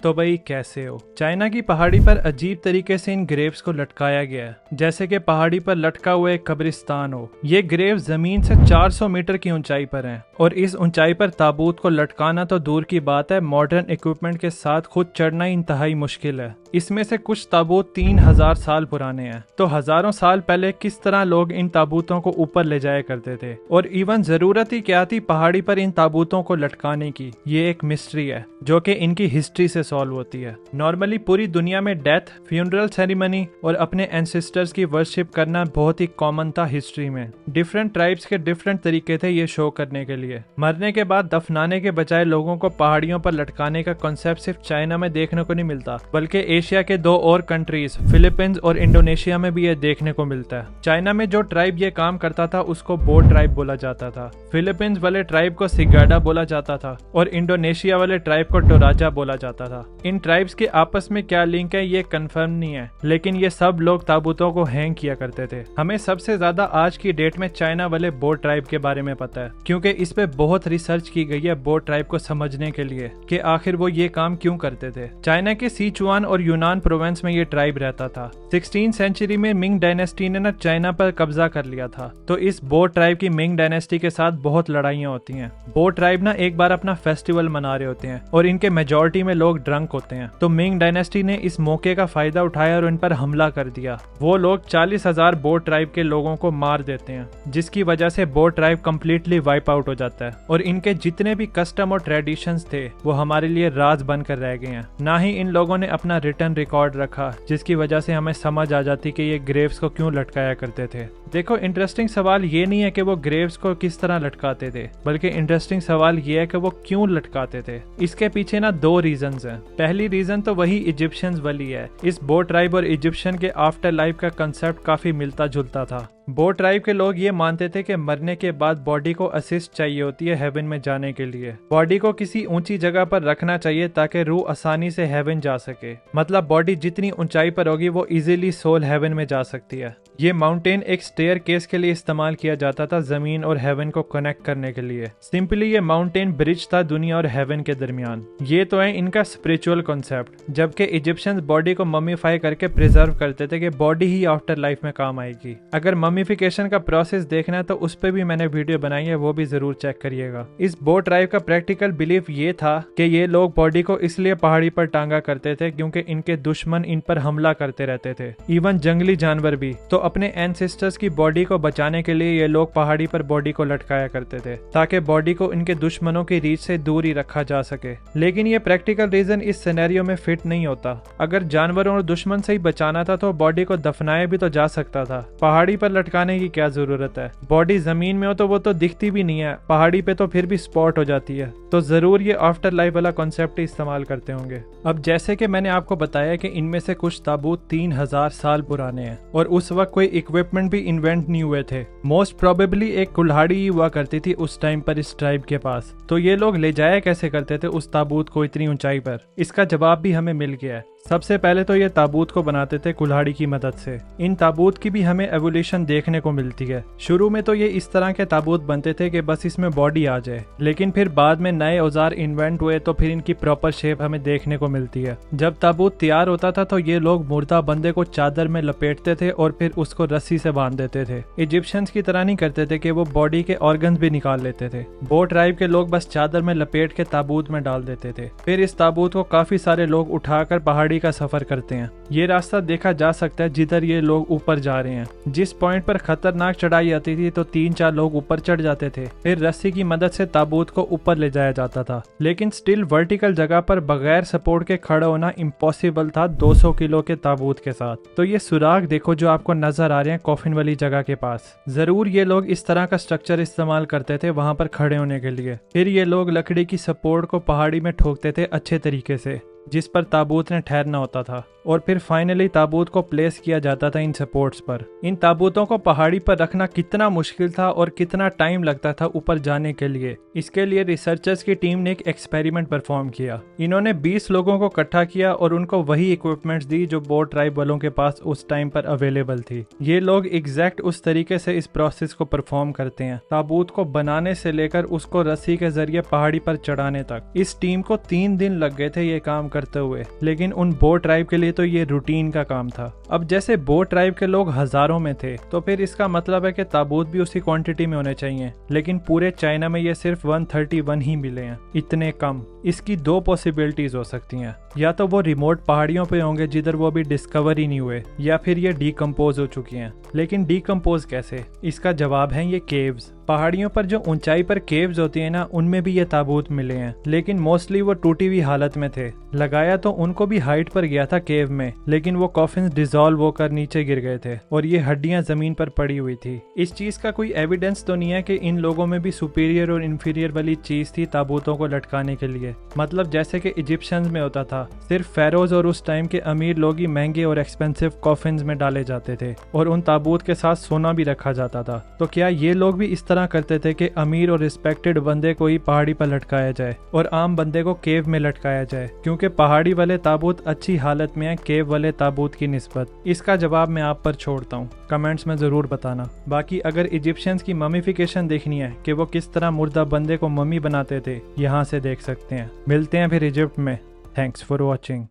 तो भाई कैसे हो। चाइना की पहाड़ी पर अजीब तरीके से इन ग्रेव्स को लटकाया गया है, जैसे कि पहाड़ी पर लटका हुआ एक कब्रिस्तान हो। ये ग्रेव जमीन से 400 मीटर की ऊंचाई पर हैं और इस ऊंचाई पर ताबूत को लटकाना तो दूर की बात है, मॉडर्न इक्विपमेंट के साथ खुद चढ़ना इंतहाई मुश्किल है। इसमें से कुछ ताबूत 3000 साल पुराने हैं। तो हजारों साल पहले किस तरह लोग इन ताबूतों को ऊपर ले जाया करते थे और इवन जरूरत ही क्या थी पहाड़ी पर इन ताबूतों को लटकाने की, ये एक मिस्ट्री है जो कि इनकी हिस्ट्री से सॉल्व होती है। नॉर्मली पूरी दुनिया में डेथ, फ्यूनरल सेरेमनी और अपने एंसेस्टर्स की वर्शिप करना बहुत ही कॉमन था हिस्ट्री में। डिफरेंट ट्राइब्स के डिफरेंट तरीके थे ये शो करने के लिए। मरने के बाद दफनाने के बजाय लोगों को पहाड़ियों पर लटकाने का कॉन्सेप्ट सिर्फ चाइना में देखने को नहीं मिलता, बल्कि एशिया के 2 और कंट्रीज फिलीपींस और इंडोनेशिया में भी ये देखने को मिलता है। चाइना में जो ट्राइब ये काम करता था उसको बो ट्राइब बोला जाता था, फिलीपींस वाले ट्राइब को सिगाडा बोला जाता था और इंडोनेशिया वाले ट्राइब को टोराजा बोला जाता था। इन ट्राइब्स के आपस में क्या लिंक है ये कंफर्म नहीं है, लेकिन ये सब लोग ताबूतों को हैंग किया करते थे। हमें सबसे ज्यादा आज की डेट में चाइना वाले बो ट्राइब के बारे में पता है, क्योंकि इस पे बहुत रिसर्च की गई है बो ट्राइब को समझने के लिए कि आखिर वो ये काम क्यों करते थे। चाइना के सिचुआन और यूनान प्रोविंस में ये ट्राइब रहता था। 16वीं सेंचुरी में मिंग डायनेस्टी ने चाइना पर कब्जा कर लिया था, तो इस बो ट्राइब की मिंग डायनेस्टी के साथ बहुत लड़ाइयां होती हैं। बो ट्राइब एक बार अपना फेस्टिवल मना रहे होते हैं और इनके मेजोरिटी में लोग ड्रंक होते हैं, तो मिंग डायनेस्टी ने इस मौके का फायदा उठाया और इन पर हमला कर दिया। वो लोग 40,000 बो ट्राइब के लोगों को मार देते हैं, जिसकी वजह से बो ट्राइब कम्प्लीटली वाइप आउट हो जाता है और इनके जितने भी कस्टम और ट्रेडिशंस थे वो हमारे लिए राज बनकर रह गए हैं। ना ही इन लोगों ने अपना रिटर्न रिकॉर्ड रखा, जिसकी वजह से हमें समझ आ जाती कि ये ग्रेव्स को क्यों लटकाया करते थे। देखो, इंटरेस्टिंग सवाल ये नहीं है कि वो ग्रेव्स को किस तरह लटकाते थे, बल्कि इंटरेस्टिंग सवाल ये है कि वो क्यों लटकाते थे। इसके पीछे 2 रीजंस हैं। पहली रीजन तो वही इजिप्शियंस वाली है। इस बो ट्राइब और इजिप्शियन के आफ्टर लाइफ का कंसेप्ट काफी मिलता जुलता था। बो ट्राइब के लोग ये मानते थे कि मरने के बाद बॉडी को असिस्ट चाहिए होती है हेवन में जाने के लिए। बॉडी को किसी ऊंची जगह पर रखना चाहिए ताकि रूह आसानी से हेवन जा सके। मतलब बॉडी जितनी ऊंचाई पर होगी वो इजीली सोल हेवन में जा सकती है। ये माउंटेन एक स्टेयर केस के लिए इस्तेमाल किया जाता था, जमीन और हेवन को कनेक्ट करने के लिए। सिंपली ये माउंटेन ब्रिज था दुनिया और हेवन के दरमियान। ये तो है इनका स्पिरिचुअल कॉन्सेप्ट। जबकि इजिप्शियंस बॉडी को ममीफाई करके प्रिजर्व करते थे कि बॉडी ही आफ्टर लाइफ में काम आएगी। अगर ममीफिकेशन का प्रोसेस देखना है तो उस पर भी मैंने वीडियो बनाई है, वो भी जरूर चेक करिएगा। इस बो ट्राइब का प्रैक्टिकल बिलीफ ये था कि ये लोग बॉडी को इसलिए पहाड़ी पर टांगा करते थे क्योंकि इनके दुश्मन इन पर हमला करते रहते थे, इवन जंगली जानवर भी। तो अपने एंसेस्टर्स की बॉडी को बचाने के लिए ये लोग पहाड़ी पर बॉडी को लटकाया करते थे ताकि बॉडी को इनके दुश्मनों की रीच से दूर ही रखा जा सके। लेकिन ये प्रैक्टिकल रीजन इस सिनेरियो में फिट नहीं होता। अगर जानवरों और दुश्मन से ही बचाना था तो बॉडी को दफनाया भी तो जा सकता था। पहाड़ी पर लटकाने की क्या जरूरत है? बॉडी जमीन में हो तो वो तो दिखती भी नहीं है, पहाड़ी पे तो फिर भी स्पॉट हो जाती है। तो जरूर ये आफ्टर लाइफ वाला कॉन्सेप्ट ही इस्तेमाल करते होंगे। अब जैसे कि मैंने आपको बताया कि इनमें से कुछ ताबूत 3000 साल पुराने हैं और उस वक्त कोई इक्विपमेंट भी इन्वेंट नहीं हुए थे। मोस्ट प्रोबेबली एक कुल्हाड़ी ही हुआ करती थी उस टाइम पर इस ट्राइब के पास। तो ये लोग ले जाया कैसे करते थे उस ताबूत को इतनी ऊंचाई पर? इसका जवाब भी हमें मिल गया है। सबसे पहले तो ये ताबूत को बनाते थे कुल्हाड़ी की मदद से। इन ताबूत की भी हमें एवोल्यूशन देखने को मिलती है। शुरू में तो ये इस तरह के ताबूत बनते थे कि बस इसमें बॉडी आ जाए, लेकिन फिर बाद में नए औजार इन्वेंट हुए तो फिर इनकी प्रॉपर शेप हमें देखने को मिलती है। जब ताबूत तैयार होता था तो ये लोग मुर्दा बंदे को चादर में लपेटते थे और फिर उसको रस्सी से बांध देते थे। इजिप्शियंस की तरह नहीं करते थे कि वो बॉडी के ऑर्गन्स भी निकाल लेते थे। बो ट्राइब के लोग बस चादर में लपेट के ताबूत में डाल देते थे। फिर इस ताबूत को काफी सारे लोग उठाकर पहाड़ी का सफर करते हैं। ये रास्ता देखा जा सकता है जिधर ये लोग ऊपर जा रहे हैं। जिस पॉइंट पर खतरनाक चढ़ाई आती थी तो 3-4 लोग ऊपर चढ़ जाते थे। फिर रस्सी की मदद से ताबूत को ऊपर ले जाया जाता था, लेकिन स्टिल वर्टिकल जगह पर बगैर सपोर्ट के खड़ा होना इम्पॉसिबल था 200 किलो के ताबूत के साथ। तो ये सुराग देखो जो आपको नजर आ रहे हैं कॉफिन वाली जगह के पास। जरूर ये लोग इस तरह का स्ट्रक्चर इस्तेमाल करते थे वहां पर खड़े होने के लिए। फिर ये लोग लकड़ी की सपोर्ट को पहाड़ी में ठोकते थे अच्छे तरीके से, जिस पर ताबूत ने ठहरना होता था, और फिर फाइनली ताबूत को प्लेस किया जाता था इन सपोर्ट्स पर। इन ताबूतों को पहाड़ी पर रखना कितना मुश्किल था और कितना टाइम लगता था ऊपर जाने के लिए, इसके लिए रिसर्चर्स की टीम ने एक एक्सपेरिमेंट परफॉर्म किया। इन्होंने 20 लोगों को इकट्ठा किया और उनको वही इक्विपमेंट्स दी जो बो ट्राइब वालों के पास उस टाइम पर अवेलेबल थी। ये लोग एग्जैक्ट उस तरीके से इस प्रोसेस को परफॉर्म करते हैं, ताबूत को बनाने से लेकर उसको रस्सी के जरिए पहाड़ी पर चढ़ाने तक। इस टीम को 3 दिन लग गए थे ये काम करते हुए, लेकिन उन बो ट्राइब के लिए तो ये रूटीन का काम था। अब जैसे बो ट्राइब के लोग हजारों में थे, तो फिर इसका मतलब है कि ताबूत भी उसी क्वांटिटी में होने चाहिए, लेकिन पूरे चाइना में ये सिर्फ 131 ही मिले हैं, इतने कम। इसकी दो पॉसिबिलिटीज हो सकती हैं, या तो वो रिमोट पहाड़ियों पे होंगे जिधर वो अभी डिस्कवर ही नहीं हुए, या फिर ये डीकम्पोज हो चुकी हैं। लेकिन डीकम्पोज कैसे? इसका जवाब है ये केव्स। पहाड़ियों पर जो ऊंचाई पर केव्स होती है ना, उनमें भी ये ताबूत मिले हैं, लेकिन मोस्टली वो टूटी हुई हालत में थे। लगाया तो उनको भी हाइट पर गया था केव में, लेकिन वो कॉफिन्स डिसॉल्व होकर नीचे गिर गए थे और ये हड्डियां जमीन पर पड़ी हुई थी। इस चीज का कोई एविडेंस तो नहीं है कि इन लोगों में भी सुपीरियर और इंफीरियर वाली चीज थी ताबूतों को लटकाने के लिए। मतलब जैसे कि इजिप्शियंस में होता था, सिर्फ फेरोज और उस टाइम के अमीर लोग ही महंगे और एक्सपेंसिव कॉफिन्स में डाले जाते थे और उन ताबूत के साथ सोना भी रखा जाता था। तो क्या ये लोग भी इस तरह करते थे कि अमीर और रिस्पेक्टेड बंदे को ही पहाड़ी पर लटकाया जाए और आम बंदे को केव में लटकाया जाए, क्योंकि पहाड़ी वाले ताबूत अच्छी हालत में है केव वाले ताबूत की निस्बत? इसका जवाब मैं आप पर छोड़ता हूँ, कमेंट्स में जरूर बताना। बाकी अगर इजिप्शियंस की ममीफिकेशन देखनी है कि वो किस तरह मुर्दा बंदे को मम्मी बनाते थे, यहाँ से देख सकते हैं। मिलते हैं फिर इजिप्ट में। Thanks for watching.